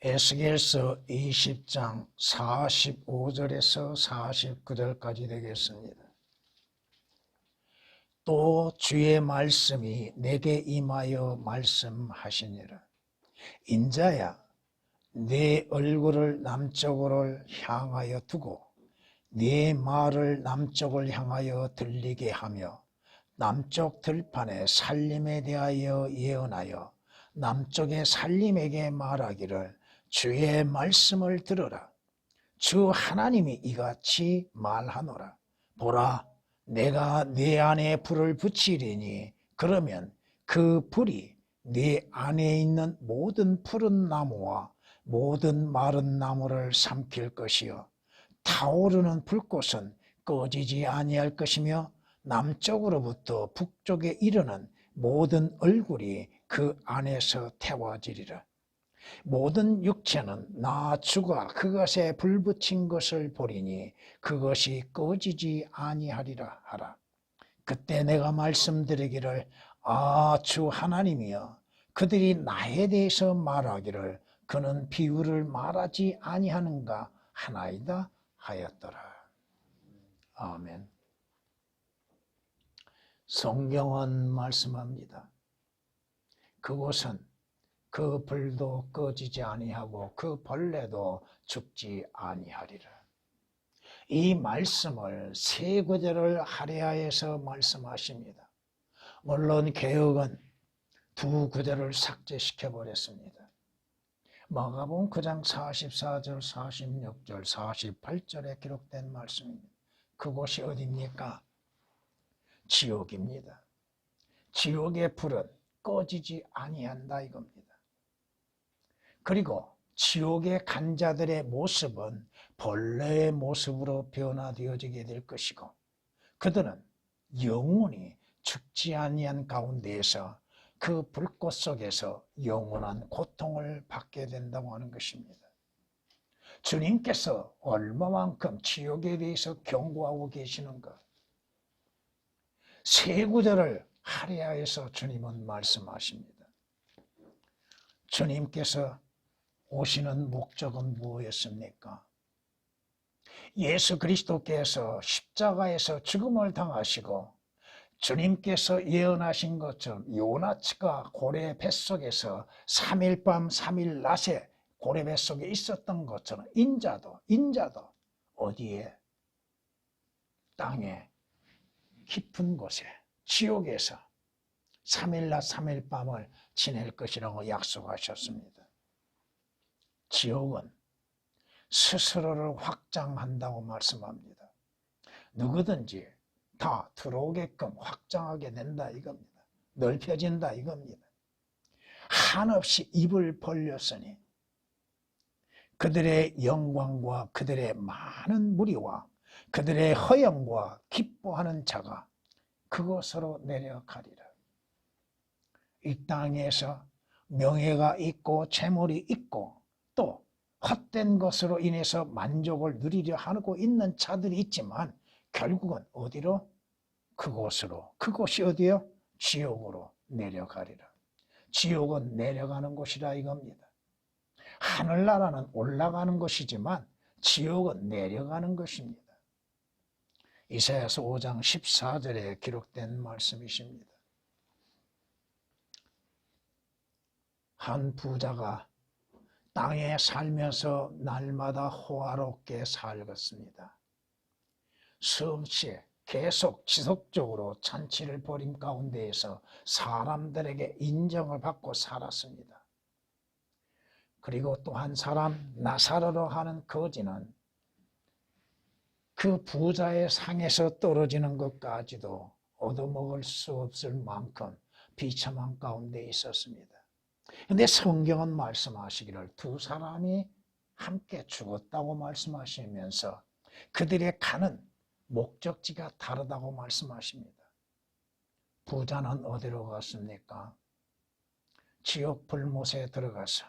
에스겔서 20장 45절에서 49절까지 되겠습니다. 또 주의 말씀이 내게 임하여 말씀하시니라. 인자야, 네 얼굴을 남쪽으로 향하여 두고 네 말을 남쪽을 향하여 들리게 하며 남쪽 들판의 살림에 대하여 예언하여 남쪽의 살림에게 말하기를 주의 말씀을 들으라. 주 하나님이 이같이 말하노라. 보라, 내가 네 안에 불을 붙이리니 그러면 그 불이 네 안에 있는 모든 푸른 나무와 모든 마른 나무를 삼킬 것이요 타오르는 불꽃은 꺼지지 아니할 것이며 남쪽으로부터 북쪽에 이르는 모든 얼굴이 그 안에서 태워지리라. 모든 육체는 나 주가 그것에 불 붙인 것을 보리니 그것이 꺼지지 아니하리라 하라. 그때 내가 말씀드리기를 주 하나님이여, 그들이 나에 대해서 말하기를 그는 비유를 말하지 아니하는가 하나이다 하였더라. 아멘. 성경은 말씀합니다. 그곳은 그 불도 꺼지지 아니하고 그 벌레도 죽지 아니하리라. 이 말씀을 세 구절을 할애하여서 말씀하십니다. 물론 개역은 두 구절을 삭제시켜 버렸습니다. 마가복음 9장 44절, 46절, 48절에 기록된 말씀입니다. 그곳이 어디입니까? 지옥입니다. 지옥의 불은 꺼지지 아니한다 이겁니다. 그리고 지옥에 간 자들의 모습은 벌레의 모습으로 변화되어지게 될 것이고 그들은 영원히 죽지 아니한 가운데에서 그 불꽃 속에서 영원한 고통을 받게 된다고 하는 것입니다. 주님께서 얼마만큼 지옥에 대해서 경고하고 계시는가? 세 구절을 할애하여서 주님은 말씀하십니다. 주님께서 오시는 목적은 무엇이었습니까? 예수 그리스도께서 십자가에서 죽음을 당하시고 주님께서 예언하신 것처럼 요나치가 고래 뱃속에서 3일 밤 3일 낮에 고래 뱃속에 있었던 것처럼 인자도 어디에? 땅에 깊은 곳에 지옥에서 3일 낮 3일 밤을 지낼 것이라고 약속하셨습니다. 지옥은 스스로를 확장한다고 말씀합니다. 누구든지 다 들어오게끔 확장하게 된다 이겁니다. 넓혀진다 이겁니다. 한없이 입을 벌렸으니 그들의 영광과 그들의 많은 무리와 그들의 허영과 기뻐하는 자가 그곳으로 내려가리라. 이 땅에서 명예가 있고 재물이 있고 또 헛된 것으로 인해서 만족을 누리려 하고 있는 자들이 있지만 결국은 어디로? 그곳으로. 그곳이 어디요? 지옥으로 내려가리라. 지옥은 내려가는 곳이라 이겁니다. 하늘나라는 올라가는 것이지만 지옥은 내려가는 것입니다. 이사야서 5장 14절에 기록된 말씀이십니다. 한 부자가 땅에 살면서 날마다 호화롭게 살겠습니다. 수없이 계속 지속적으로 잔치를 벌임 가운데에서 사람들에게 인정을 받고 살았습니다. 그리고 또 한 사람 나사로로 하는 거지는 그 부자의 상에서 떨어지는 것까지도 얻어먹을 수 없을 만큼 비참한 가운데 있었습니다. 그런데 성경은 말씀하시기를 두 사람이 함께 죽었다고 말씀하시면서 그들의 가는 목적지가 다르다고 말씀하십니다. 부자는 어디로 갔습니까? 지옥 불못에 들어가서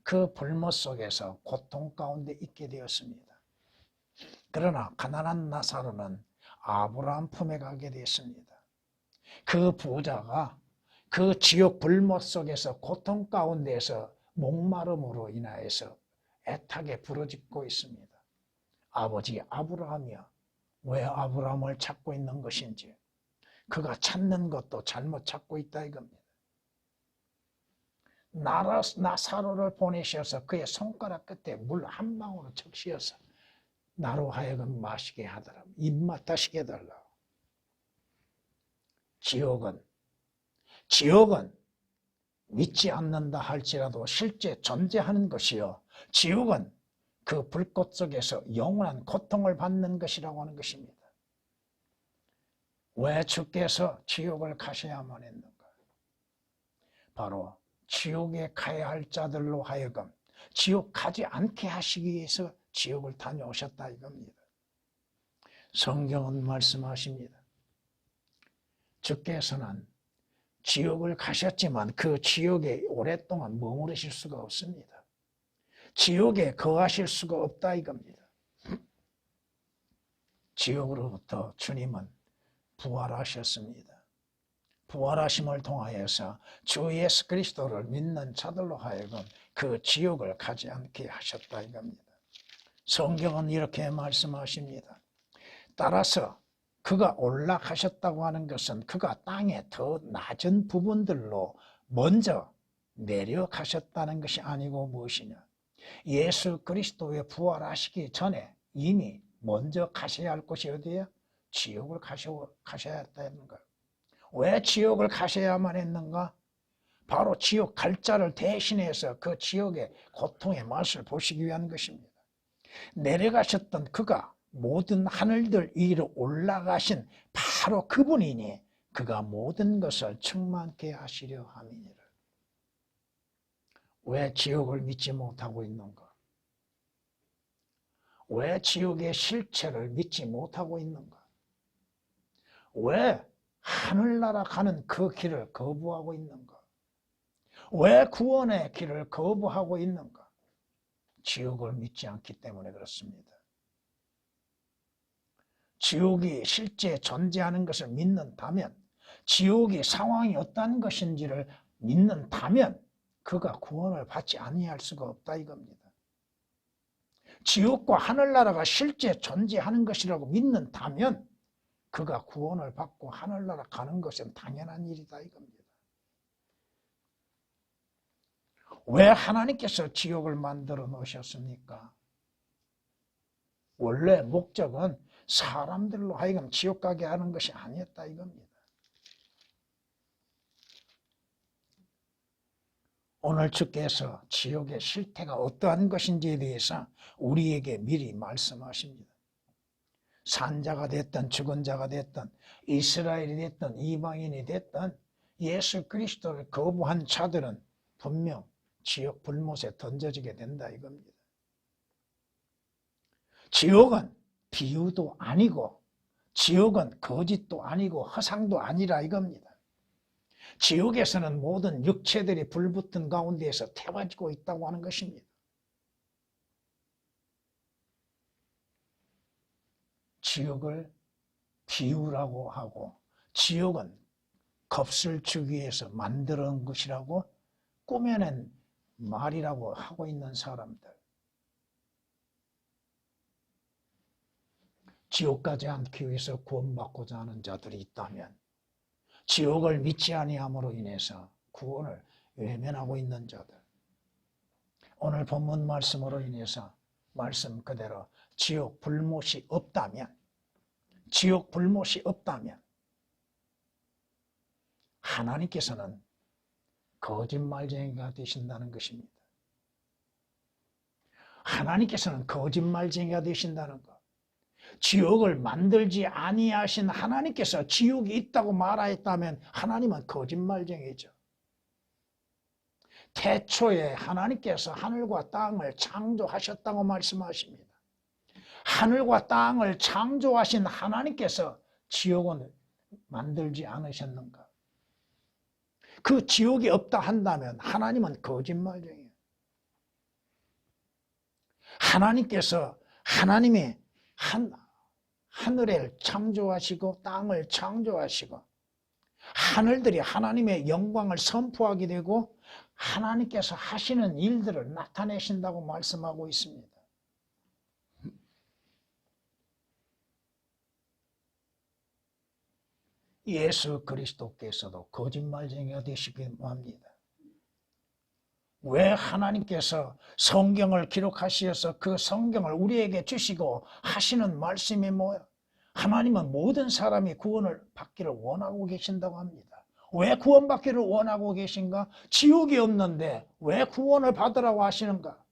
그 불못 속에서 고통 가운데 있게 되었습니다. 그러나 가난한 나사로는 아브라함 품에 가게 되었습니다. 그 부자가 그 지옥 불못 속에서 고통 가운데에서 목마름으로 인하여서 애타게 부르짖고 있습니다. 아버지 아브라함이여, 왜 아브라함을 찾고 있는 것인지. 그가 찾는 것도 잘못 찾고 있다 이겁니다. 나사로를 보내셔서 그의 손가락 끝에 물 한 방울을 적시어서 나로 하여금 마시게 하더라. 입맛 다시게 해달라고. 지옥은 믿지 않는다 할지라도 실제 존재하는 것이요, 지옥은 그 불꽃 속에서 영원한 고통을 받는 것이라고 하는 것입니다. 왜 주께서 지옥을 가셔야만 했는가? 바로 지옥에 가야 할 자들로 하여금 지옥 가지 않게 하시기 위해서 지옥을 다녀오셨다 이겁니다. 성경은 말씀하십니다. 주께서는 지옥을 가셨지만 그 지옥에 오랫동안 머무르실 수가 없습니다. 지옥에 거하실 수가 없다 이겁니다. 지옥으로부터 주님은 부활하셨습니다. 부활하심을 통하여서 주 예수 그리스도를 믿는 자들로 하여금 그 지옥을 가지 않게 하셨다 이겁니다. 성경은 이렇게 말씀하십니다. 따라서 그가 올라가셨다고 하는 것은 그가 땅의 더 낮은 부분들로 먼저 내려가셨다는 것이 아니고 무엇이냐? 예수 그리스도의 부활하시기 전에 이미 먼저 가셔야 할 곳이 어디예요? 지옥을 가셔야 했다는 거예요. 왜 지옥을 가셔야만 했는가? 바로 지옥 갈 자를 대신해서 그 지옥의 고통의 맛을 보시기 위한 것입니다. 내려가셨던 그가 모든 하늘들 위로 올라가신 바로 그분이니 그가 모든 것을 충만케 하시려 함이니라. 왜 지옥을 믿지 못하고 있는가? 왜 지옥의 실체를 믿지 못하고 있는가? 왜 하늘나라 가는 그 길을 거부하고 있는가? 왜 구원의 길을 거부하고 있는가? 지옥을 믿지 않기 때문에 그렇습니다. 지옥이 실제 존재하는 것을 믿는다면, 지옥이 상황이 어떤 것인지를 믿는다면 그가 구원을 받지 아니할 수가 없다 이겁니다. 지옥과 하늘나라가 실제 존재하는 것이라고 믿는다면 그가 구원을 받고 하늘나라 가는 것은 당연한 일이다 이겁니다. 왜 하나님께서 지옥을 만들어 놓으셨습니까? 원래 목적은 사람들로 하여금 지옥 가게 하는 것이 아니었다 이겁니다. 오늘 주께서 지옥의 실태가 어떠한 것인지에 대해서 우리에게 미리 말씀하십니다. 산자가 됐든 죽은 자가 됐든 이스라엘이 됐든 이방인이 됐든 예수 그리스도를 거부한 자들은 분명 지옥 불못에 던져지게 된다 이겁니다. 지옥은 비유도 아니고 지옥은 거짓도 아니고 허상도 아니라 이겁니다. 지옥에서는 모든 육체들이 불붙은 가운데에서 태워지고 있다고 하는 것입니다. 지옥을 비유라고 하고 지옥은 겁을 주기 위해서 만들어 놓은 것이라고 꾸며낸 말이라고 하고 있는 사람들, 지옥 가지 않기 위해서 구원받고자 하는 자들이 있다면 지옥을 믿지 아니함으로 인해서 구원을 외면하고 있는 자들, 오늘 본문 말씀으로 인해서 말씀 그대로 지옥 불못이 없다면 하나님께서는 거짓말쟁이가 되신다는 것입니다. 하나님께서는 거짓말쟁이가 되신다는 것. 지옥을 만들지 아니하신 하나님께서 지옥이 있다고 말하였다면 하나님은 거짓말쟁이죠. 태초에 하나님께서 하늘과 땅을 창조하셨다고 말씀하십니다. 하늘과 땅을 창조하신 하나님께서 지옥은 만들지 않으셨는가? 그 지옥이 없다 한다면 하나님은 거짓말쟁이에요. 하나님께서 하나님의 하늘을 창조하시고 땅을 창조하시고 하늘들이 하나님의 영광을 선포하게 되고 하나님께서 하시는 일들을 나타내신다고 말씀하고 있습니다. 예수 그리스도께서도 거짓말쟁이가 되시기도 합니다. 왜 하나님께서 성경을 기록하셔서 그 성경을 우리에게 주시고 하시는 말씀이 뭐야? 하나님은 모든 사람이 구원을 받기를 원하고 계신다고 합니다. 왜 구원받기를 원하고 계신가? 지옥이 없는데 왜 구원을 받으라고 하시는가?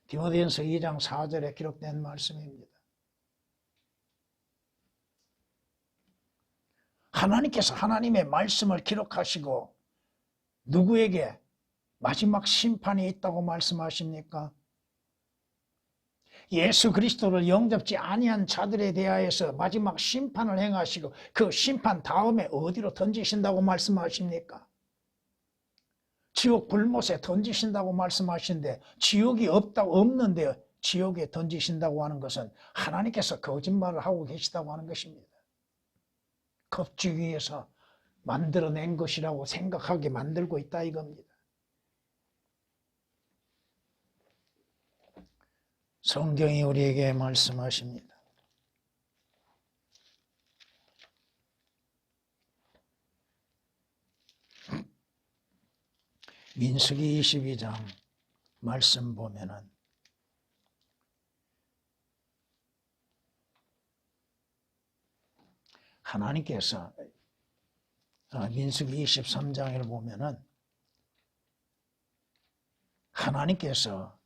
디모데전서 2장 4절에 기록된 말씀입니다. 하나님께서 하나님의 말씀을 기록하시고 누구에게 마지막 심판이 있다고 말씀하십니까? 예수 그리스도를 영접지 아니한 자들에 대하여서 마지막 심판을 행하시고 그 심판 다음에 어디로 던지신다고 말씀하십니까? 지옥 불못에 던지신다고 말씀하시는데 지옥이 없는데 지옥에 던지신다고 하는 것은 하나님께서 거짓말을 하고 계시다고 하는 것입니다. 겁주기 위해서 만들어낸 것이라고 생각하게 만들고 있다 이겁니다. 성경이 우리에게 말씀하십니다. 민수기 22장 말씀 보면은 하나님께서 민수기 23장을 보면은 하나님께서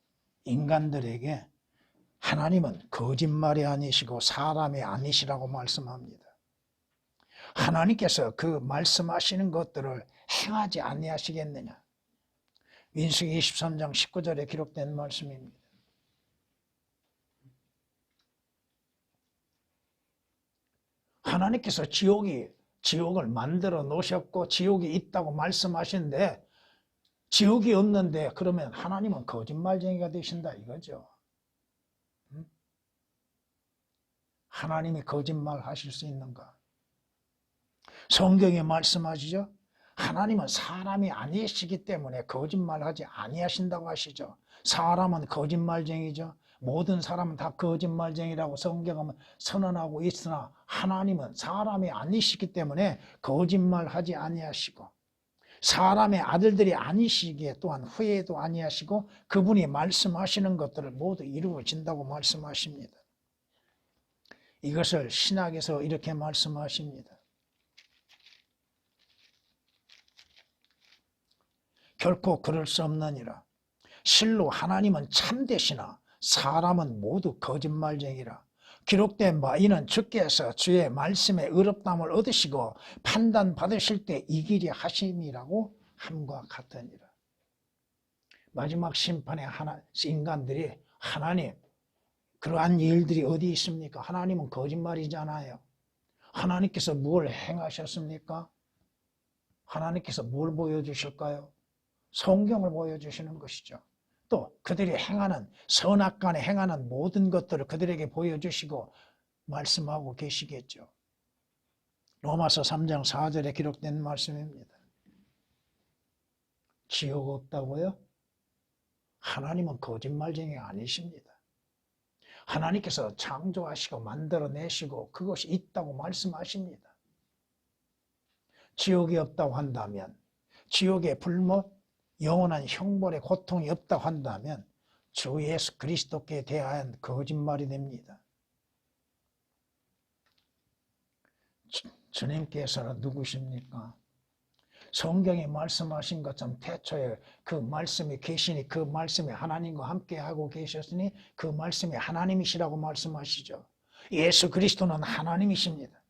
인간들에게 하나님은 거짓말이 아니시고 사람이 아니시라고 말씀합니다. 하나님께서 그 말씀하시는 것들을 행하지 아니하시겠느냐? 민수기 23장 19절에 기록된 말씀입니다. 하나님께서 지옥을 만들어 놓으셨고 지옥이 있다고 말씀하시는데 지옥이 없는데 그러면 하나님은 거짓말쟁이가 되신다 이거죠. 하나님이 거짓말 하실 수 있는가? 성경에 말씀하시죠. 하나님은 사람이 아니시기 때문에 거짓말하지 아니하신다고 하시죠. 사람은 거짓말쟁이죠. 모든 사람은 다 거짓말쟁이라고 성경은 선언하고 있으나 하나님은 사람이 아니시기 때문에 거짓말하지 아니하시고 사람의 아들들이 아니시기에 또한 후회도 아니하시고 그분이 말씀하시는 것들을 모두 이루어진다고 말씀하십니다. 이것을 신학에서 이렇게 말씀하십니다. 결코 그럴 수 없느니라. 실로 하나님은 참되시나 사람은 모두 거짓말쟁이라. 기록된 바 이는 주께서 주의 말씀에 의롭다함을 얻으시고 판단받으실 때 이기리 하심이라고 함과 같으니라. 마지막 심판에 인간들이 하나님 그러한 일들이 어디 있습니까? 하나님은 거짓말이잖아요. 하나님께서 뭘 행하셨습니까? 하나님께서 뭘 보여주실까요? 성경을 보여주시는 것이죠. 또 그들이 행하는 선악간에 행하는 모든 것들을 그들에게 보여주시고 말씀하고 계시겠죠. 로마서 3장 4절에 기록된 말씀입니다. 지옥 없다고요? 하나님은 거짓말쟁이가 아니십니다. 하나님께서 창조하시고 만들어내시고 그것이 있다고 말씀하십니다. 지옥이 없다고 한다면 지옥의 불못, 영원한 형벌의 고통이 없다고 한다면 주 예수 그리스도께 대한 거짓말이 됩니다. 주님께서는 누구십니까? 성경에 말씀하신 것처럼 태초에 그 말씀이 계시니 그 말씀이 하나님과 함께하고 계셨으니 그 말씀이 하나님이시라고 말씀하시죠. 예수 그리스도는 하나님이십니다.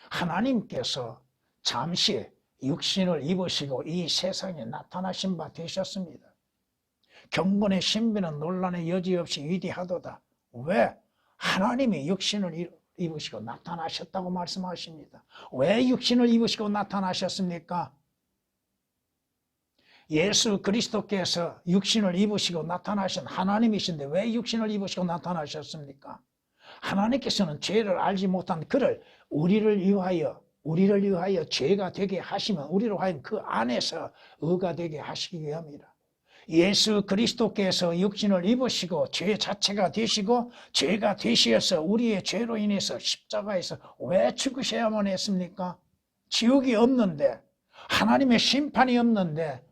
하나님께서 잠시 육신을 입으시고 이 세상에 나타나신 바 되셨습니다. 경건의 신비는 논란의 여지없이 위대하도다. 왜? 하나님이 육신을 입으시고 나타나셨다고 말씀하십니다. 왜 육신을 입으시고 나타나셨습니까? 예수 그리스도께서 육신을 입으시고 나타나신 하나님이신데 왜 육신을 입으시고 나타나셨습니까? 하나님께서는 죄를 알지 못한 그를 우리를 위하여 우리를 위하여 죄가 되게 하시면 우리로 하여금 그 안에서 의가 되게 하시기 위함이라. 예수 그리스도께서 육신을 입으시고 죄 자체가 되시고 죄가 되시어서 우리의 죄로 인해서 십자가에서 왜 죽으셔야만 했습니까? 지옥이 없는데, 하나님의 심판이 없는데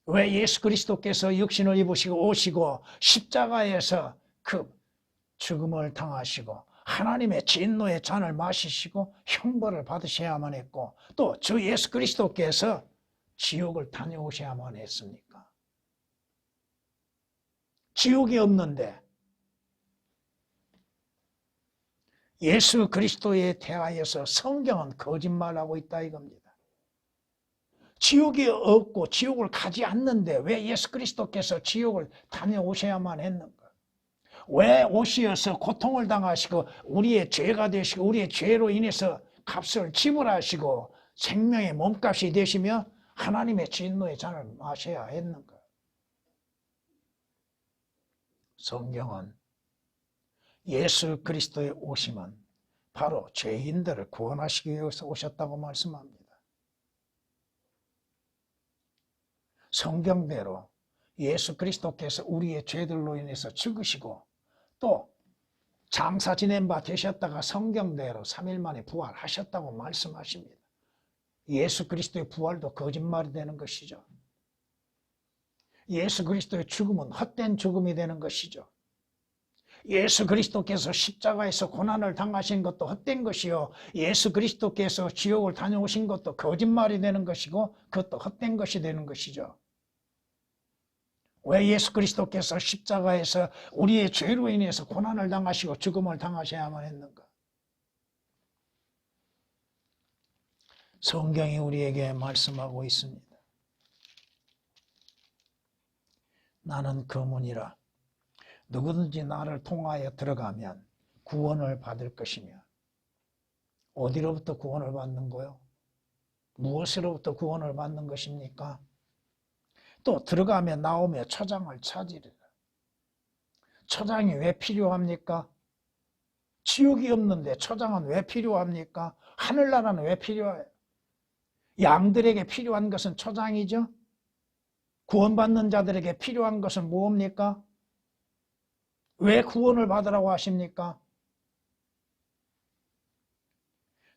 왜 예수 그리스도께서 육신을 입으시고 오시고 십자가에서 그 죽음을 당하시고 하나님의 진노의 잔을 마시시고 형벌을 받으셔야만 했고 또 주 예수 그리스도께서 지옥을 다녀오셔야만 했습니까? 지옥이 없는데 예수 그리스도에 대하여서 성경은 거짓말하고 있다 이겁니다. 지옥이 없고 지옥을 가지 않는데 왜 예수 그리스도께서 지옥을 다녀오셔야만 했는가? 왜 오시어서 고통을 당하시고 우리의 죄가 되시고 우리의 죄로 인해서 값을 지불하시고 생명의 몸값이 되시며 하나님의 진노의 잔을 마셔야 했는가? 성경은 예수 그리스도의 오심은 바로 죄인들을 구원하시기 위해서 오셨다고 말씀합니다. 성경대로 예수 그리스도께서 우리의 죄들로 인해서 죽으시고 또 장사 지낸 바 되셨다가 성경대로 3일 만에 부활하셨다고 말씀하십니다. 예수 그리스도의 부활도 거짓말이 되는 것이죠. 예수 그리스도의 죽음은 헛된 죽음이 되는 것이죠. 예수 그리스도께서 십자가에서 고난을 당하신 것도 헛된 것이요 예수 그리스도께서 지옥을 다녀오신 것도 거짓말이 되는 것이고 그것도 헛된 것이 되는 것이죠. 왜 예수 그리스도께서 십자가에서 우리의 죄로 인해서 고난을 당하시고 죽음을 당하셔야만 했는가? 성경이 우리에게 말씀하고 있습니다. 나는 그 문이라. 누구든지 나를 통하여 들어가면 구원을 받을 것이며. 어디로부터 구원을 받는 거요? 무엇으로부터 구원을 받는 것입니까? 또 들어가며 나오며 초장을 찾으리라. 초장이 왜 필요합니까? 지옥이 없는데 초장은 왜 필요합니까? 하늘나라는 왜 필요해요? 양들에게 필요한 것은 초장이죠. 구원받는 자들에게 필요한 것은 뭡니까? 왜 구원을 받으라고 하십니까?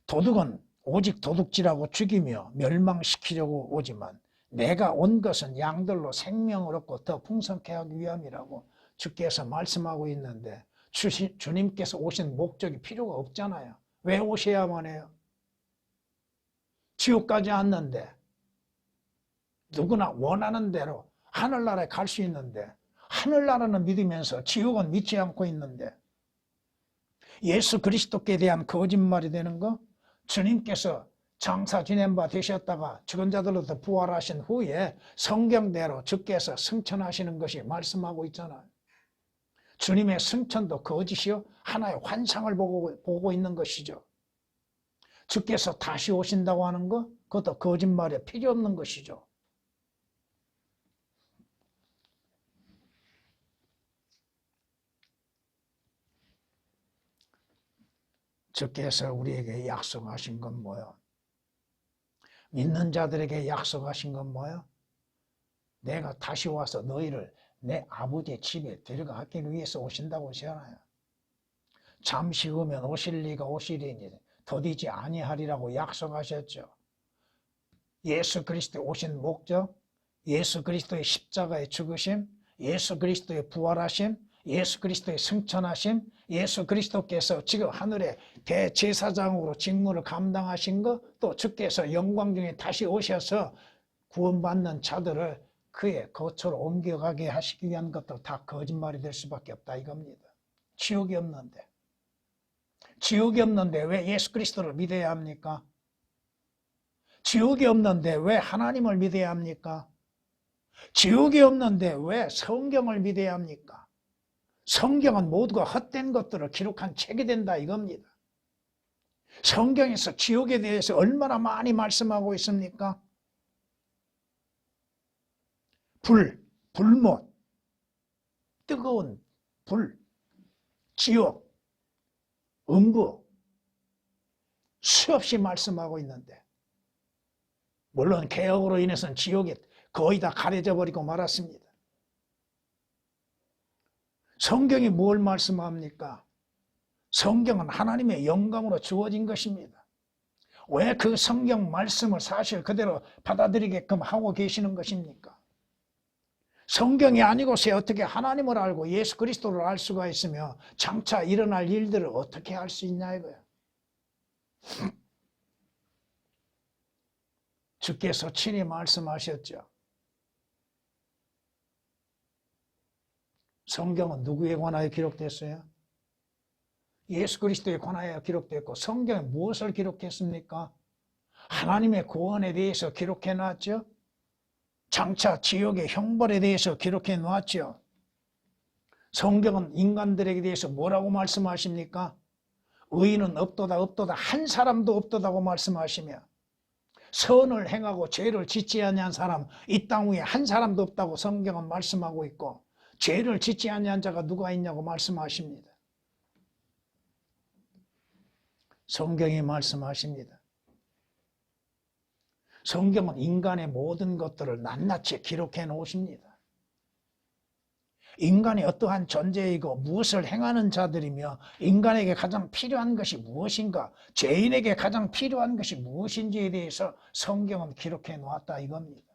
도둑은 오직 도둑질하고 죽이며 멸망시키려고 오지만 내가 온 것은 양들로 생명을 얻고 더 풍성케 하기 위함이라고 주께서 말씀하고 있는데 주님께서 오신 목적이 필요가 없잖아요. 왜 오셔야만 해요? 지옥 가지 않는데 누구나 원하는 대로 하늘나라에 갈 수 있는데 하늘나라는 믿으면서 지옥은 믿지 않고 있는데 예수 그리스도께 대한 거짓말이 되는 거 주님께서 장사 지낸 바 되셨다가 죽은 자들로부터 부활하신 후에 성경대로 주께서 승천하시는 것이 말씀하고 있잖아요. 주님의 승천도 거짓이요 하나의 환상을 보고 있는 것이죠. 주께서 다시 오신다고 하는 거 그것도 거짓말에 필요 없는 것이죠. 주께서 우리에게 약속하신 건 뭐예요? 믿는 자들에게 약속하신 건 뭐예요? 내가 다시 와서 너희를 내 아버지의 집에 데려가기 위해서 오신다고 하잖아요. 잠시 후면 오실 리가 오시리니 더디지 아니하리라고 약속하셨죠. 예수 그리스도의 오신 목적, 예수 그리스도의 십자가의 죽으심, 예수 그리스도의 부활하심, 예수 그리스도의 승천하심, 예수 그리스도께서 지금 하늘의 대제사장으로 직무를 감당하신 것, 또 주께서 영광 중에 다시 오셔서 구원받는 자들을 그의 거처로 옮겨가게 하시기 위한 것도 다 거짓말이 될 수밖에 없다 이겁니다. 지옥이 없는데. 지옥이 없는데 왜 예수 그리스도를 믿어야 합니까? 지옥이 없는데 왜 하나님을 믿어야 합니까? 지옥이 없는데 왜 성경을 믿어야 합니까? 성경은 모두가 헛된 것들을 기록한 책이 된다 이겁니다. 성경에서 지옥에 대해서 얼마나 많이 말씀하고 있습니까? 불못, 뜨거운 불, 지옥, 음부, 수없이 말씀하고 있는데, 물론 개혁으로 인해서는 지옥이 거의 다 가려져 버리고 말았습니다. 성경이 뭘 말씀합니까? 성경은 하나님의 영감으로 주어진 것입니다. 왜 그 성경 말씀을 사실 그대로 받아들이게끔 하고 계시는 것입니까? 성경이 아니고서 어떻게 하나님을 알고 예수 그리스도를 알 수가 있으며 장차 일어날 일들을 어떻게 알 수 있냐 이거야. 주께서 친히 말씀하셨죠. 성경은 누구에 관하여 기록됐어요? 예수 그리스도에 관하여 기록됐고, 성경에 무엇을 기록했습니까? 하나님의 구원에 대해서 기록해 놨죠. 장차 지옥의 형벌에 대해서 기록해 놨죠. 성경은 인간들에게 대해서 뭐라고 말씀하십니까? 의인은 없도다 없도다 한 사람도 없도다고 말씀하시며, 선을 행하고 죄를 짓지 아니한 사람 이 땅 위에 한 사람도 없다고 성경은 말씀하고 있고, 죄를 짓지 아니한 자가 누가 있냐고 말씀하십니다. 성경이 말씀하십니다. 성경은 인간의 모든 것들을 낱낱이 기록해 놓으십니다. 인간이 어떠한 존재이고 무엇을 행하는 자들이며 인간에게 가장 필요한 것이 무엇인가, 죄인에게 가장 필요한 것이 무엇인지에 대해서 성경은 기록해 놓았다 이겁니다.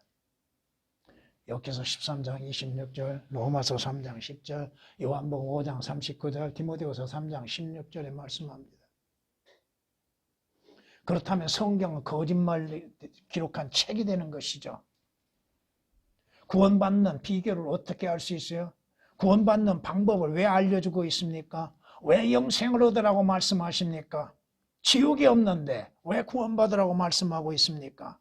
여기서 13장 26절, 로마서 3장 10절, 요한복음 5장 39절, 디모데후서 3장 16절에 말씀합니다. 그렇다면 성경은 거짓말을 기록한 책이 되는 것이죠. 구원받는 비결을 어떻게 알 수 있어요? 구원받는 방법을 왜 알려주고 있습니까? 왜 영생을 얻으라고 말씀하십니까? 지옥이 없는데 왜 구원받으라고 말씀하고 있습니까?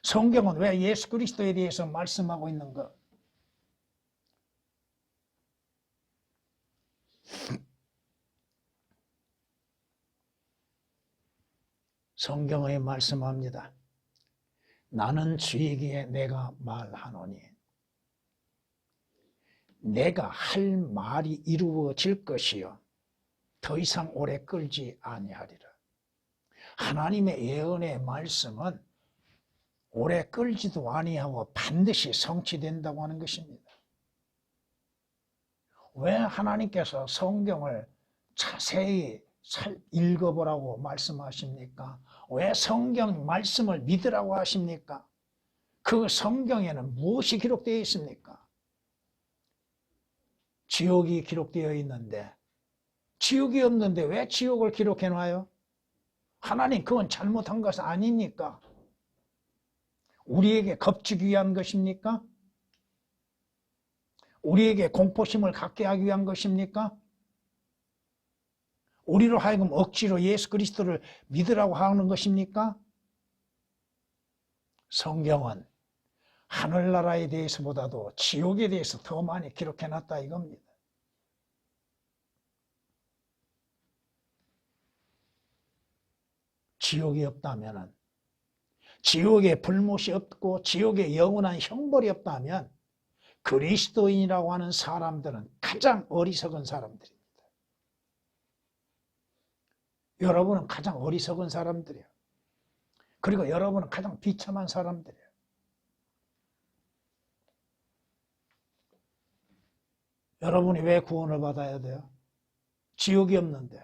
성경은 왜 예수 그리스도에 대해서 말씀하고 있는가? 성경에 말씀합니다. 나는 주이기에 내가 말하노니 내가 할 말이 이루어질 것이요 더 이상 오래 끌지 아니하리라. 하나님의 예언의 말씀은 오래 끌지도 아니하고 반드시 성취된다고 하는 것입니다. 왜 하나님께서 성경을 자세히 읽어보라고 말씀하십니까? 왜 성경 말씀을 믿으라고 하십니까? 그 성경에는 무엇이 기록되어 있습니까? 지옥이 기록되어 있는데, 지옥이 없는데 왜 지옥을 기록해 놔요? 하나님 그건 잘못한 것 아닙니까? 우리에게 겁주기 위한 것입니까? 우리에게 공포심을 갖게 하기 위한 것입니까? 우리로 하여금 억지로 예수 그리스도를 믿으라고 하는 것입니까? 성경은 하늘나라에 대해서보다도 지옥에 대해서 더 많이 기록해놨다 이겁니다. 지옥이 없다면, 지옥에 불못이 없고 지옥에 영원한 형벌이 없다면 그리스도인이라고 하는 사람들은 가장 어리석은 사람들입니다. 여러분은 가장 어리석은 사람들이에요. 그리고 여러분은 가장 비참한 사람들이에요. 여러분이 왜 구원을 받아야 돼요? 지옥이 없는데,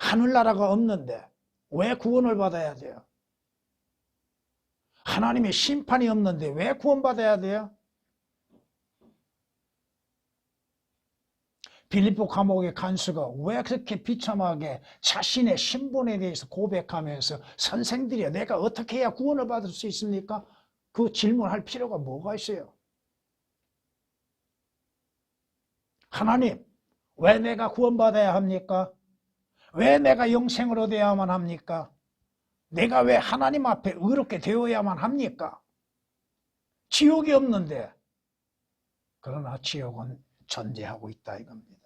하늘나라가 없는데 왜 구원을 받아야 돼요? 하나님의 심판이 없는데 왜 구원받아야 돼요? 빌립보 감옥의 간수가 왜 그렇게 비참하게 자신의 신분에 대해서 고백하면서 선생들이야 내가 어떻게 해야 구원을 받을 수 있습니까? 그 질문할 필요가 뭐가 있어요? 하나님, 왜 내가 구원받아야 합니까? 왜 내가 영생을 얻어야만 합니까? 내가 왜 하나님 앞에 의롭게 되어야만 합니까? 지옥이 없는데. 그러나 지옥은 존재하고 있다 이겁니다.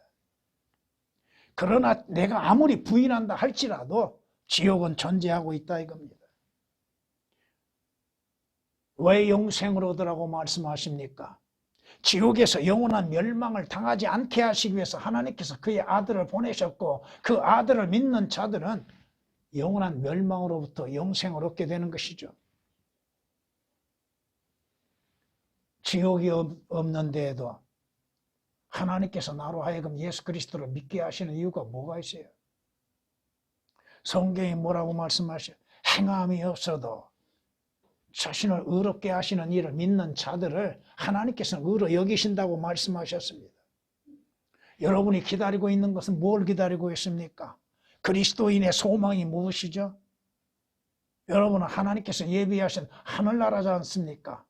그러나 내가 아무리 부인한다 할지라도 지옥은 존재하고 있다 이겁니다. 왜 영생을 얻으라고 말씀하십니까? 지옥에서 영원한 멸망을 당하지 않게 하시기 위해서 하나님께서 그의 아들을 보내셨고 그 아들을 믿는 자들은 영원한 멸망으로부터 영생을 얻게 되는 것이죠. 지옥이 없는 데에도 하나님께서 나로 하여금 예수 그리스도를 믿게 하시는 이유가 뭐가 있어요? 성경이 뭐라고 말씀하셔요? 행함이 없어도 자신을 의롭게 하시는 이를 믿는 자들을 하나님께서는 의로 여기신다고 말씀하셨습니다. 여러분이 기다리고 있는 것은 뭘 기다리고 있습니까? 그리스도인의 소망이 무엇이죠? 여러분은 하나님께서 예비하신 하늘나라지 않습니까?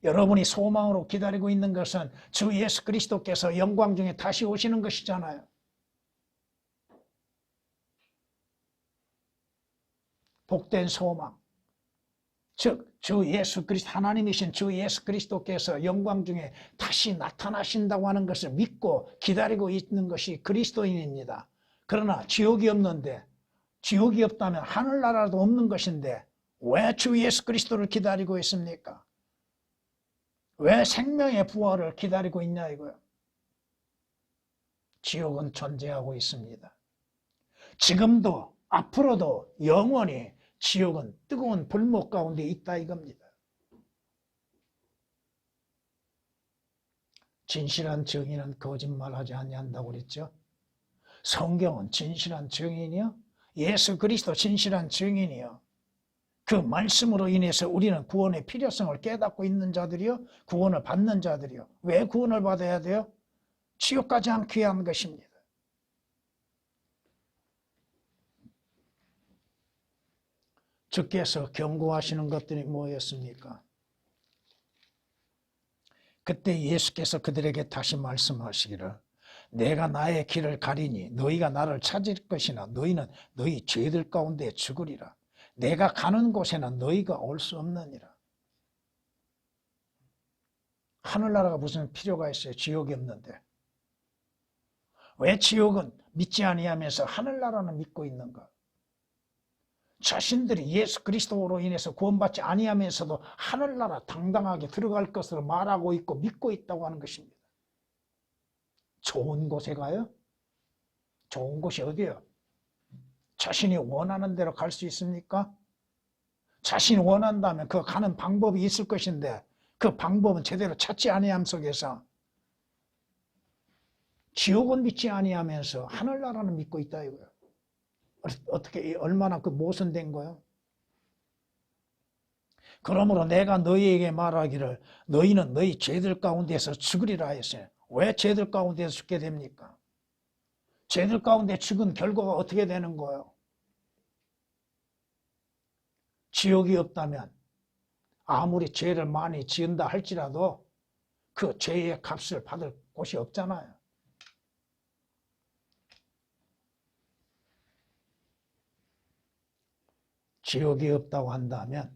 여러분이 소망으로 기다리고 있는 것은 주 예수 그리스도께서 영광 중에 다시 오시는 것이잖아요. 복된 소망, 즉 주 예수 그리스도, 하나님이신 주 예수 그리스도께서 영광 중에 다시 나타나신다고 하는 것을 믿고 기다리고 있는 것이 그리스도인입니다. 그러나 지옥이 없는데, 지옥이 없다면 하늘나라도 없는 것인데 왜 주 예수 그리스도를 기다리고 있습니까? 왜 생명의 부활을 기다리고 있냐 이거요. 지옥은 존재하고 있습니다. 지금도 앞으로도 영원히 지옥은 뜨거운 불목 가운데 있다 이겁니다. 진실한 증인은 거짓말하지 아니한다고 그랬죠. 성경은 진실한 증인이요, 예수 그리스도 진실한 증인이요, 그 말씀으로 인해서 우리는 구원의 필요성을 깨닫고 있는 자들이요, 구원을 받는 자들이요. 왜 구원을 받아야 돼요? 지옥 가지 않기 위한 것입니다. 주께서 경고하시는 것들이 뭐였습니까? 그때 예수께서 그들에게 다시 말씀하시기를, 내가 나의 길을 가리니 너희가 나를 찾을 것이나 너희는 너희 죄들 가운데 죽으리라. 내가 가는 곳에는 너희가 올 수 없느니라. 하늘나라가 무슨 필요가 있어요? 지옥이 없는데. 왜 지옥은 믿지 아니하면서 하늘나라는 믿고 있는가? 자신들이 예수 그리스도로 인해서 구원받지 아니하면서도 하늘나라 당당하게 들어갈 것으로 말하고 있고 믿고 있다고 하는 것입니다. 좋은 곳에 가요? 좋은 곳이 어디예요? 자신이 원하는 대로 갈 수 있습니까? 자신이 원한다면 그 가는 방법이 있을 것인데 그 방법은 제대로 찾지 아니함 속에서 지옥은 믿지 아니하면서 하늘나라는 믿고 있다 이거예요. 어떻게 얼마나 그 모순된 거예요? 그러므로 내가 너희에게 말하기를 너희는 너희 죄들 가운데서 죽으리라 했어요. 왜 죄들 가운데서 죽게 됩니까? 죄들 가운데 죽은 결과가 어떻게 되는 거예요? 지옥이 없다면 아무리 죄를 많이 지은다 할지라도 그 죄의 값을 받을 곳이 없잖아요. 지옥이 없다고 한다면,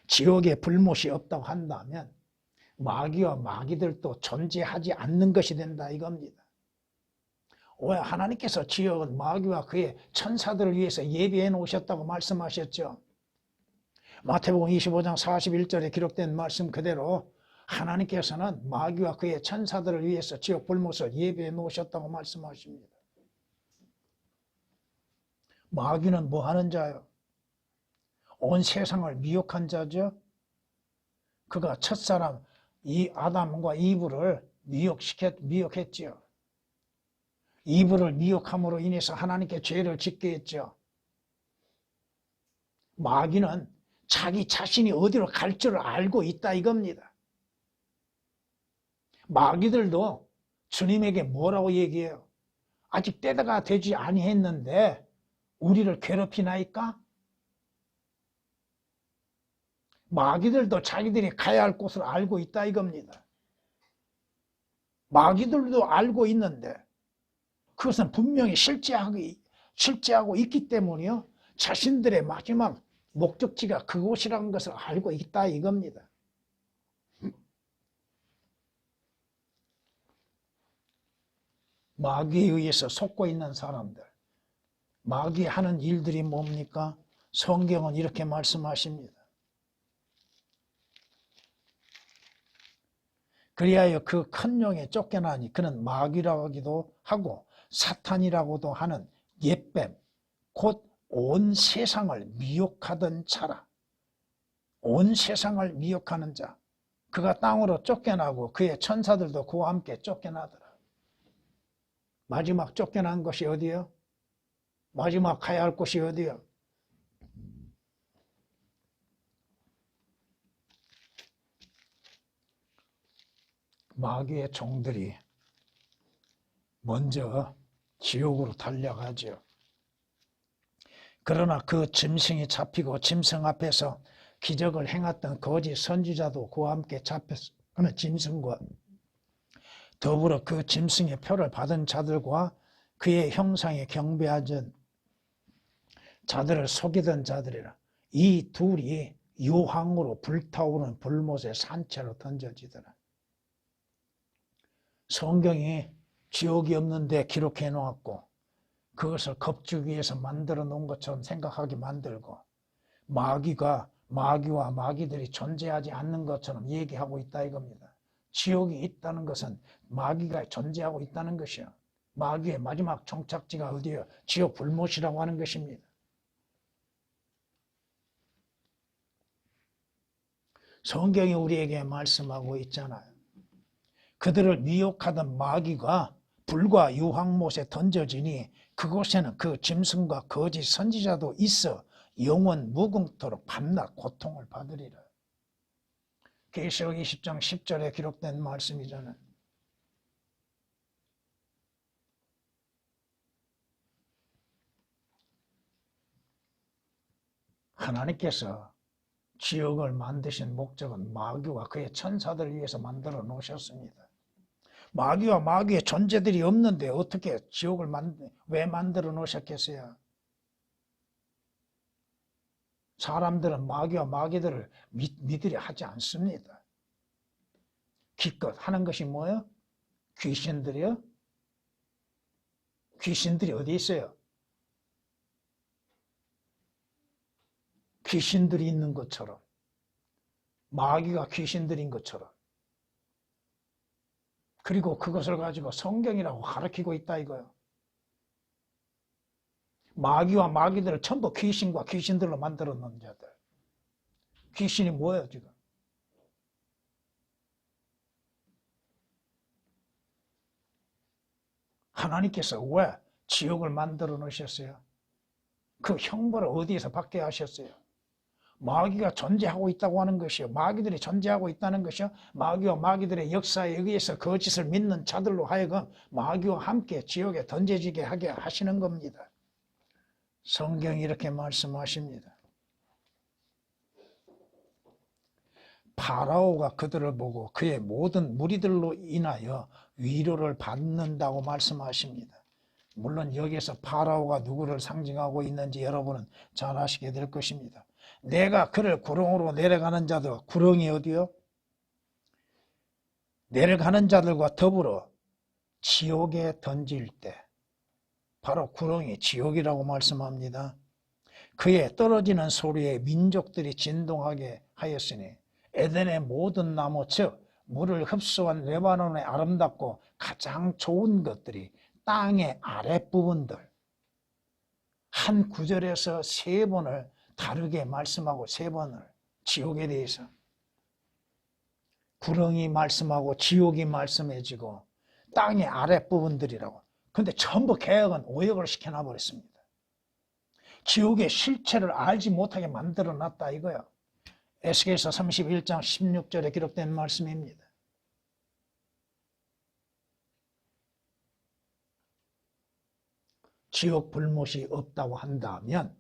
지옥의 불못이 없다고 한다면 마귀와 마귀들도 존재하지 않는 것이 된다 이겁니다. 왜? 하나님께서 지옥은 마귀와 그의 천사들을 위해서 예비해 놓으셨다고 말씀하셨죠. 마태복음 25장 41절에 기록된 말씀 그대로 하나님께서는 마귀와 그의 천사들을 위해서 지옥 불못을 예비해 놓으셨다고 말씀하십니다. 마귀는 뭐 하는 자요? 온 세상을 미혹한 자죠. 그가 첫사람 이 아담과 이브를 미혹했지요. 이브를 미혹함으로 인해서 하나님께 죄를 짓게 했죠. 마귀는 자기 자신이 어디로 갈 줄 알고 있다 이겁니다. 마귀들도 주님에게 뭐라고 얘기해요? 아직 때가 되지 아니했는데 우리를 괴롭히나이까? 마귀들도 자기들이 가야 할 곳을 알고 있다 이겁니다. 마귀들도 알고 있는데 그것은 분명히 실제하고 있기 때문이요, 자신들의 마지막 목적지가 그곳이라는 것을 알고 있다 이겁니다. 마귀에 의해서 속고 있는 사람들, 마귀 하는 일들이 뭡니까? 성경은 이렇게 말씀하십니다. 그리하여 그 큰 용에 쫓겨나니 그는 마귀라고 하기도 하고 사탄이라고도 하는 옛뱀 곧 온 세상을 미혹하던 자라. 온 세상을 미혹하는 자. 그가 땅으로 쫓겨나고 그의 천사들도 그와 함께 쫓겨나더라. 마지막 쫓겨난 것이 어디요? 마지막 가야 할 곳이 어디요? 마귀의 종들이 먼저 지옥으로 달려가죠. 그러나 그 짐승이 잡히고 짐승 앞에서 기적을 행했던 거짓 선지자도 그와 함께 잡혔어. 그는 짐승과 더불어 그 짐승의 표를 받은 자들과 그의 형상에 경배하던 자들을 속이던 자들이라. 이 둘이 유황으로 불타오르는 불못의 산채로 던져지더라. 성경이 지옥이 없는데 기록해 놓았고 그것을 겁주기 위해서 만들어 놓은 것처럼 생각하게 만들고 마귀와 마귀들이 존재하지 않는 것처럼 얘기하고 있다 이겁니다. 지옥이 있다는 것은 마귀가 존재하고 있다는 것이요. 마귀의 마지막 종착지가 어디요? 지옥 불못이라고 하는 것입니다. 성경이 우리에게 말씀하고 있잖아요. 그들을 미혹하던 마귀가 불과 유황못에 던져지니 그곳에는 그 짐승과 거짓 선지자도 있어 영원 무궁토록 밤낮 고통을 받으리라. 계시록 20장 10절에 기록된 말씀이잖아요. 하나님께서 지옥을 만드신 목적은 마귀와 그의 천사들을 위해서 만들어 놓으셨습니다. 마귀와 마귀의 존재들이 없는데 어떻게 지옥을 왜 만들어 놓으셨겠어요? 사람들은 마귀와 마귀들을 믿으려 하지 않습니다. 기껏 하는 것이 뭐예요? 귀신들이요? 귀신들이 어디 있어요? 귀신들이 있는 것처럼, 마귀가 귀신들인 것처럼, 그리고 그것을 가지고 성경이라고 가르치고 있다 이거예요. 마귀와 마귀들을 전부 귀신과 귀신들로 만들어 놓은 자들. 귀신이 뭐예요 지금? 하나님께서 왜 지옥을 만들어 놓으셨어요? 그 형벌을 어디에서 받게 하셨어요? 마귀가 존재하고 있다고 하는 것이요. 마귀들이 존재하고 있다는 것이요. 마귀와 마귀들의 역사에 의해서 거짓을 믿는 자들로 하여금 마귀와 함께 지옥에 던져지게 하게 하시는 겁니다. 성경이 이렇게 말씀하십니다. 파라오가 그들을 보고 그의 모든 무리들로 인하여 위로를 받는다고 말씀하십니다. 물론 여기에서 파라오가 누구를 상징하고 있는지 여러분은 잘 아시게 될 것입니다. 내가 그를 구렁으로 내려가는 자들, 구렁이 어디요? 내려가는 자들과 더불어 지옥에 던질 때 바로 구렁이 지옥이라고 말씀합니다. 그의 떨어지는 소리에 민족들이 진동하게 하였으니 에덴의 모든 나무 즉 물을 흡수한 레바논의 아름답고 가장 좋은 것들이 땅의 아랫부분들 한 구절에서 3번을 다르게 말씀하고 3번을 지옥에 대해서 구렁이 말씀하고 지옥이 말씀해지고 땅의 아랫부분들이라고. 근데 전부 개혁은 오역을 시켜놔 버렸습니다. 지옥의 실체를 알지 못하게 만들어 놨다 이거예요. 에스겔서 31장 16절에 기록된 말씀입니다. 지옥 불못이 없다고 한다면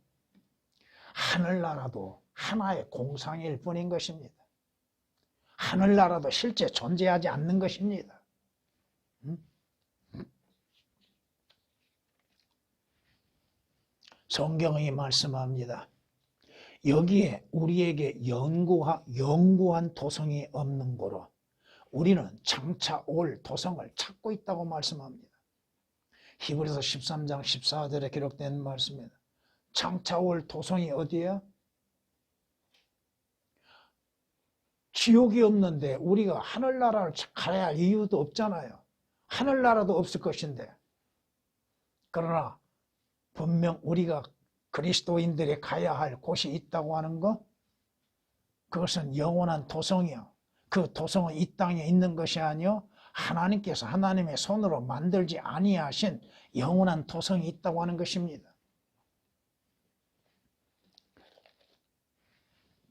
하늘나라도 하나의 공상일 뿐인 것입니다. 하늘나라도 실제 존재하지 않는 것입니다. 성경이 말씀합니다. 여기에 우리에게 영구한 도성이 없는 거로 우리는 장차 올 도성을 찾고 있다고 말씀합니다. 히브리서 13장 14절에 기록된 말씀입니다. 장차 올 도성이 어디예요? 지옥이 없는데 우리가 하늘나라를 가야 할 이유도 없잖아요. 하늘나라도 없을 것인데. 그러나 분명 우리가 그리스도인들이 가야 할 곳이 있다고 하는 것, 그것은 영원한 도성이요. 그 도성은 이 땅에 있는 것이 아니요 하나님께서 하나님의 손으로 만들지 아니하신 영원한 도성이 있다고 하는 것입니다.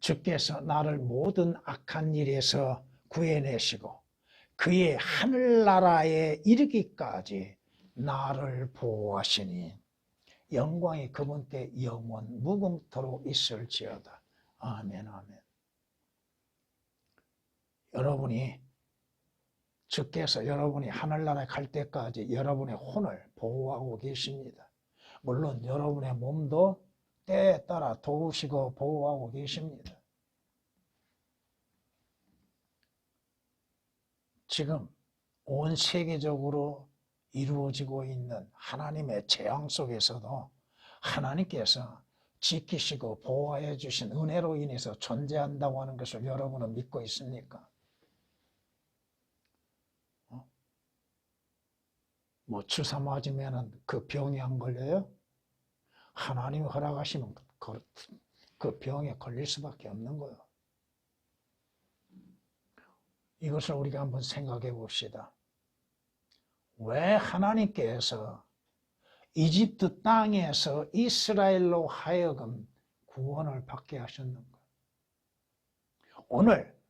주께서 나를 모든 악한 일에서 구해내시고 그의 하늘나라에 이르기까지 나를 보호하시니 영광이 그분께 영원 무궁토록 있을지어다. 아멘, 아멘. 주께서 여러분이 하늘나라에 갈 때까지 여러분의 혼을 보호하고 계십니다. 물론 여러분의 몸도 때에 따라 도우시고 보호하고 계십니다. 지금 온 세계적으로 이루어지고 있는 하나님의 재앙 속에서도 하나님께서 지키시고 보호해 주신 은혜로 인해서 존재한다고 하는 것을 여러분은 믿고 있습니까? 주사 맞으면 그 병이 안 걸려요? 하나님이 허락하시면 그 병에 걸릴 수밖에 없는 거예요. 이것을 우리가 한번 생각해 봅시다. 왜 하나님께서 이집트 땅에서 이스라엘로 하여금 구원을 받게 하셨는가? 오늘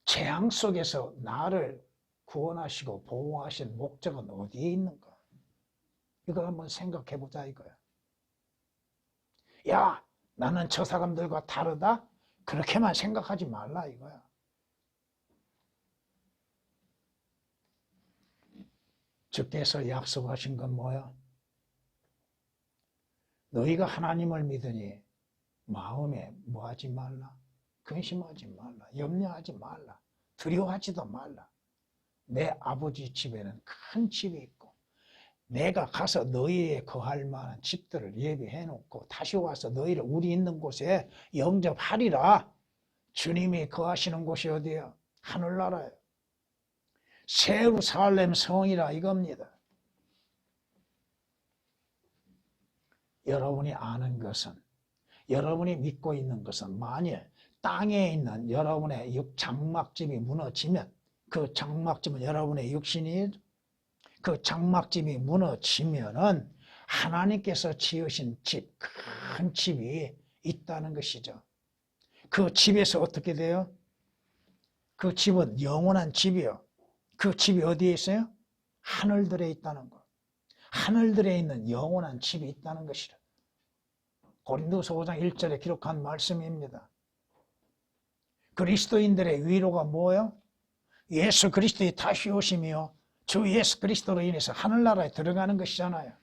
재앙 속에서 나를 구원하시고 보호하신 목적은 어디에 있는가? 이걸 한번 생각해 보자 이거야. 야, 나는 저 사람들과 다르다? 그렇게만 생각하지 말라 이거야. 주께서 약속하신 건 뭐야? 너희가 하나님을 믿으니 마음에 뭐하지 말라? 근심하지 말라. 염려하지 말라. 두려워하지도 말라. 내 아버지 집에는 큰 집이 있고 내가 가서 너희에 거할 만한 집들을 예비해 놓고 다시 와서 너희를 우리 있는 곳에 영접하리라. 주님이 거하시는 곳이 어디야? 하늘나라예요. 새 예루살렘 성이라 이겁니다. 여러분이 아는 것은, 여러분이 믿고 있는 것은 만일 땅에 있는 여러분의 장막집이 무너지면 그 장막집은 여러분의 육신이에요. 그 장막집이 무너지면은 하나님께서 지으신 집, 큰 집이 있다는 것이죠. 그 집에서 어떻게 돼요? 그 집은 영원한 집이요. 그 집이 어디에 있어요? 하늘들에 있다는 것. 하늘들에 있는 영원한 집이 있다는 것이라. 고린도서 5장 1절에 기록한 말씀입니다. 그리스도인들의 위로가 뭐예요? 예수 그리스도의 다시 오심이요. 주 예수 그리스도로 인해서 하늘나라에 들어가는 것이잖아요.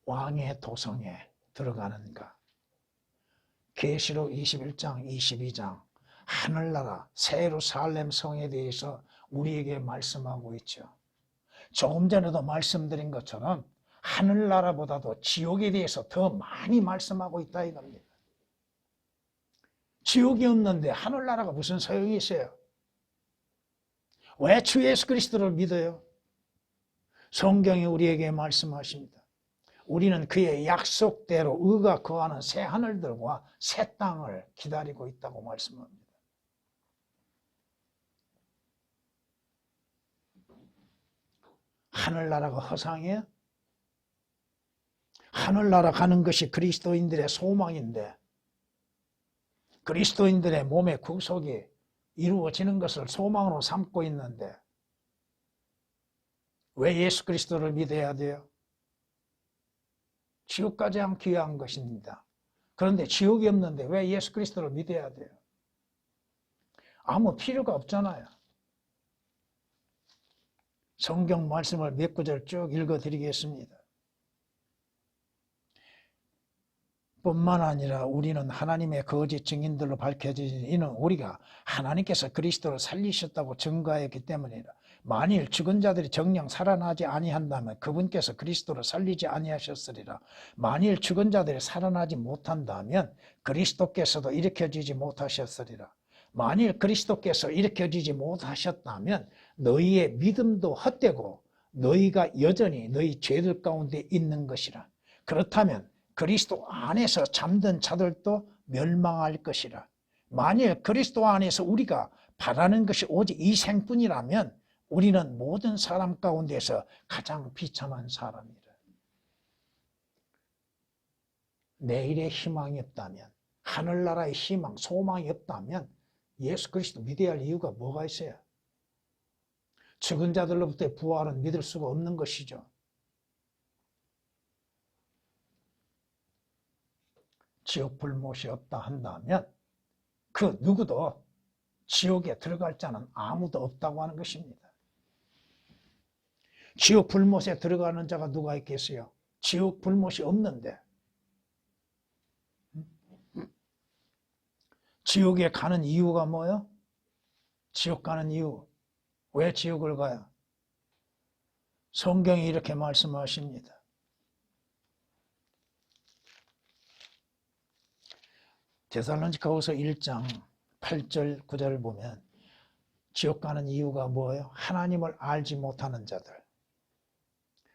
왕의 도성에 들어가는가. 계시록 21장, 22장 하늘나라 새 예루살렘 성에 대해서 우리에게 말씀하고 있죠. 조금 전에도 말씀드린 것처럼 하늘나라보다도 지옥에 대해서 더 많이 말씀하고 있다 이겁니다. 지옥이 없는데 하늘나라가 무슨 소용이 있어요? 왜 주 예수 그리스도를 믿어요? 성경이 우리에게 말씀하십니다. 우리는 그의 약속대로 의가 거하는 새 하늘들과 새 땅을 기다리고 있다고 말씀합니다. 하늘나라가 허상이에요? 하늘나라 가는 것이 그리스도인들의 소망인데 그리스도인들의 몸의 구속이 이루어지는 것을 소망으로 삼고 있는데 왜 예수 그리스도를 믿어야 돼요? 지옥 가지 않기 위한 것입니다. 그런데 지옥이 없는데 왜 예수 그리스도를 믿어야 돼요? 아무 필요가 없잖아요. 성경 말씀을 몇 구절 쭉 읽어드리겠습니다. 뿐만 아니라 우리는 하나님의 거짓 증인들로 밝혀진 이는 우리가 하나님께서 그리스도를 살리셨다고 증거하였기 때문이라. 만일 죽은 자들이 정녕 살아나지 아니한다면 그분께서 그리스도를 살리지 아니하셨으리라. 만일 죽은 자들이 살아나지 못한다면 그리스도께서도 일으켜지지 못하셨으리라. 만일 그리스도께서 일으켜지지 못하셨다면 너희의 믿음도 헛되고 너희가 여전히 너희 죄들 가운데 있는 것이라. 그렇다면 그리스도 안에서 잠든 자들도 멸망할 것이라. 만일 그리스도 안에서 우리가 바라는 것이 오직 이 생뿐이라면 우리는 모든 사람 가운데서 가장 비참한 사람이라. 내일의 희망이 없다면, 하늘나라의 희망, 소망이 없다면 예수 그리스도 믿어야 할 이유가 뭐가 있어요? 죽은 자들로부터의 부활은 믿을 수가 없는 것이죠. 지옥 불못이 없다 한다면 그 누구도 지옥에 들어갈 자는 아무도 없다고 하는 것입니다. 지옥 불못에 들어가는 자가 누가 있겠어요? 지옥 불못이 없는데. 지옥에 가는 이유가 뭐예요? 지옥 가는 이유. 왜 지옥을 가요? 성경이 이렇게 말씀하십니다. 데살로니가후서 1장 8절 9절을 보면 지옥 가는 이유가 뭐예요? 하나님을 알지 못하는 자들.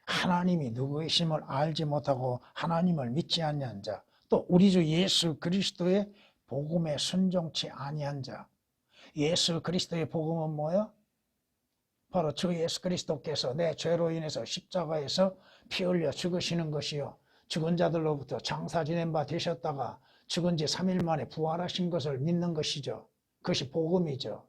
하나님이 누구이심을 알지 못하고 하나님을 믿지 아니한 자. 또 우리 주 예수 그리스도의 복음에 순종치 아니한 자. 예수 그리스도의 복음은 뭐예요? 바로 주 예수 그리스도께서 내 죄로 인해서 십자가에서 피 흘려 죽으시는 것이요. 죽은 자들로부터 장사 지낸 바 되셨다가 죽은 지 3일 만에 부활하신 것을 믿는 것이죠. 그것이 복음이죠.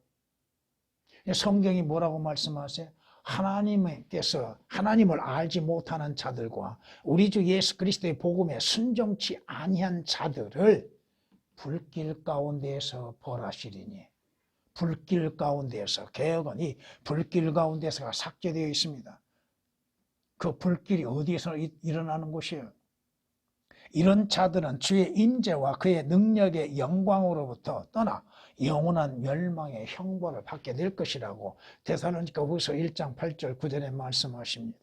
성경이 뭐라고 말씀하세요? 하나님께서 하나님을 알지 못하는 자들과 우리 주 예수 그리스도의 복음에 순종치 아니한 자들을 불길 가운데에서 벌하시리니. 불길 가운데에서, 개역은 이 불길 가운데서가 삭제되어 있습니다. 그 불길이 어디에서 일어나는 곳이에요? 이런 자들은 주의 임재와 그의 능력의 영광으로부터 떠나 영원한 멸망의 형벌을 받게 될 것이라고 데살로니가후서 1장 8절 9절에 말씀하십니다.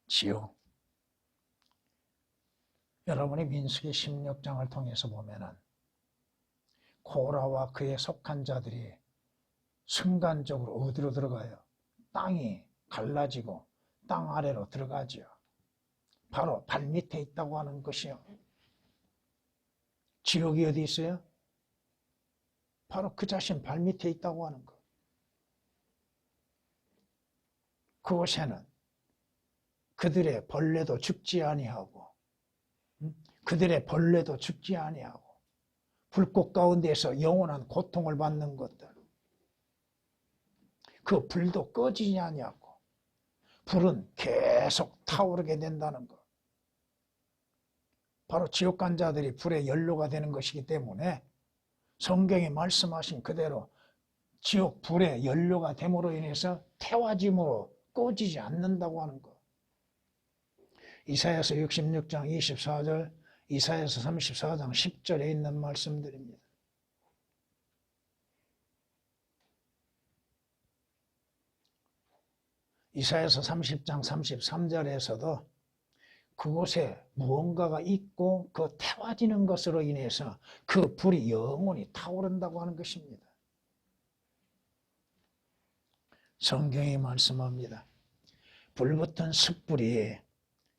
지옥. 여러분이 민수기 16장을 통해서 보면은 고라와 그에 속한 자들이 순간적으로 어디로 들어가요? 땅이 갈라지고 땅 아래로 들어가죠. 바로 발밑에 있다고 하는 것이요. 지옥이 어디 있어요? 바로 그 자신 발밑에 있다고 하는 것. 그곳에는 그들의 벌레도 죽지 아니하고 그들의 벌레도 죽지 아니하고 불꽃 가운데서 영원한 고통을 받는 것들. 그 불도 꺼지지 아니하고 불은 계속 타오르게 된다는 것. 바로 지옥 간 자들이 불의 연료가 되는 것이기 때문에 성경이 말씀하신 그대로 지옥 불의 연료가 됨으로 인해서 태워짐으로 꺼지지 않는다고 하는 것. 이사야서 66장 24절, 이사야서 34장 10절에 있는 말씀들입니다. 이사야서 30장 33절에서도 그곳에 무언가가 있고 그 태워지는 것으로 인해서 그 불이 영원히 타오른다고 하는 것입니다. 성경이 말씀합니다. 불붙은 숯불이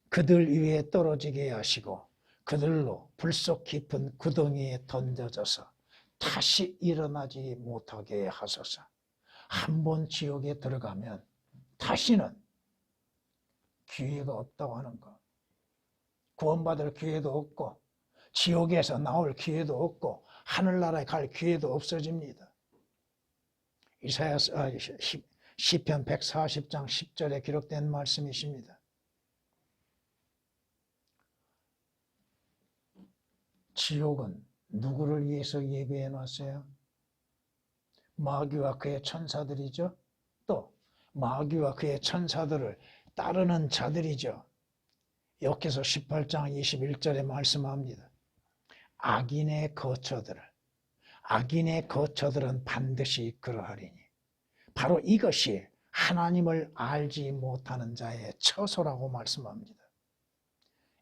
그들 위에 떨어지게 하시고 그들로 불속 깊은 구덩이에 던져져서 다시 일어나지 못하게 하소서. 한 번 지옥에 들어가면 다시는 기회가 없다고 하는 것. 구원받을 기회도 없고 지옥에서 나올 기회도 없고 하늘나라에 갈 기회도 없어집니다. 시편 140장 10절에 기록된 말씀이십니다. 지옥은 누구를 위해서 예비해 놨어요? 마귀와 그의 천사들이죠. 또 마귀와 그의 천사들을 따르는 자들이죠. 역해서 18장 21절에 말씀합니다. 악인의 거처들을, 악인의 거처들은 반드시 그러하리니. 바로 이것이 하나님을 알지 못하는 자의 처소라고 말씀합니다.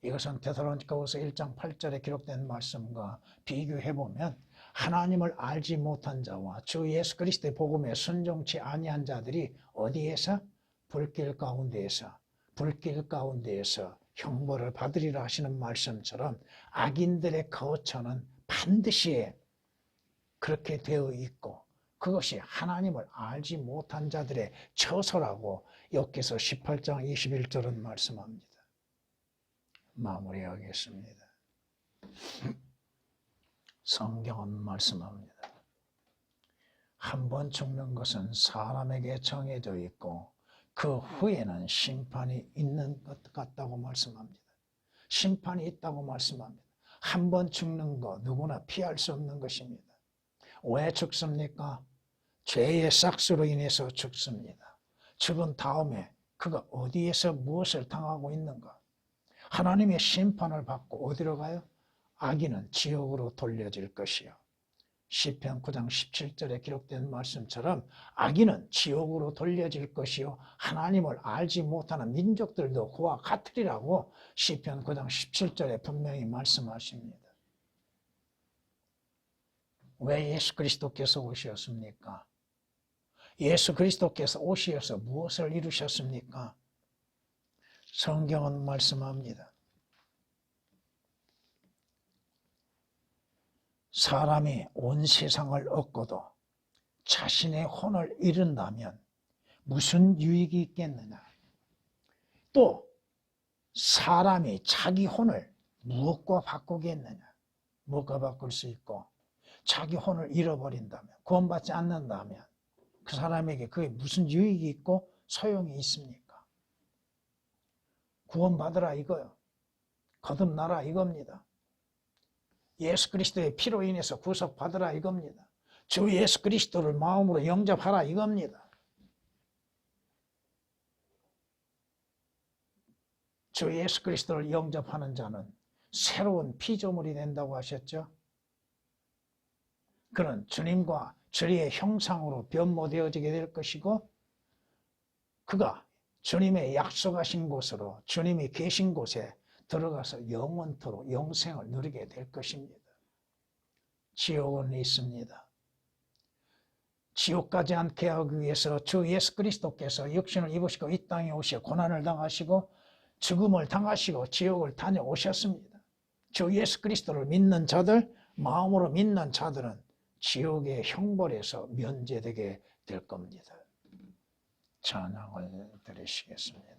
이것은 데살로니가후서 1장 8절에 기록된 말씀과 비교해보면 하나님을 알지 못한 자와 주 예수 그리스도의 복음에 순종치 아니한 자들이 어디에서? 불길 가운데에서 형벌을 받으리라 하시는 말씀처럼 악인들의 거처는 반드시 그렇게 되어 있고 그것이 하나님을 알지 못한 자들의 처소라고 욥기서 18장 21절은 말씀합니다. 마무리하겠습니다. 성경은 말씀합니다. 한 번 죽는 것은 사람에게 정해져 있고 그 후에는 심판이 있는 것 같다고 말씀합니다. 심판이 있다고 말씀합니다. 한 번 죽는 것 누구나 피할 수 없는 것입니다. 왜 죽습니까? 죄의 싹수로 인해서 죽습니다. 죽은 다음에 그가 어디에서 무엇을 당하고 있는가? 하나님의 심판을 받고 어디로 가요? 악인은 지옥으로 돌려질 것이요. 시편 9장 17절에 기록된 말씀처럼 악인은 지옥으로 돌려질 것이요. 하나님을 알지 못하는 민족들도 그와 같으리라고 시편 9장 17절에 분명히 말씀하십니다. 왜 예수 그리스도께서 오셨습니까? 예수 그리스도께서 오셔서 무엇을 이루셨습니까? 성경은 말씀합니다. 사람이 온 세상을 얻고도 자신의 혼을 잃은다면 무슨 유익이 있겠느냐? 또 사람이 자기 혼을 무엇과 바꾸겠느냐? 무엇과 바꿀 수 있고 자기 혼을 잃어버린다면 구원받지 않는다면 그 사람에게 그게 무슨 유익이 있고 소용이 있습니까? 구원받으라 이거요. 거듭나라 이겁니다. 예수 그리스도의 피로 인해서 구속받으라 이겁니다. 주 예수 그리스도를 마음으로 영접하라 이겁니다. 주 예수 그리스도를 영접하는 자는 새로운 피조물이 된다고 하셨죠. 그는 주님과 주의 형상으로 변모되어지게 될 것이고 그가 주님의 약속하신 곳으로 주님이 계신 곳에 들어가서 영원토록 영생을 누리게 될 것입니다. 지옥은 있습니다. 지옥 가지 않게 하기 위해서 주 예수 그리스도께서 육신을 입으시고 이 땅에 오셔 고난을 당하시고 죽음을 당하시고 지옥을 다녀오셨습니다. 주 예수 그리스도를 믿는 자들, 마음으로 믿는 자들은 지옥의 형벌에서 면제되게 될 겁니다. 찬양을 드리시겠습니다.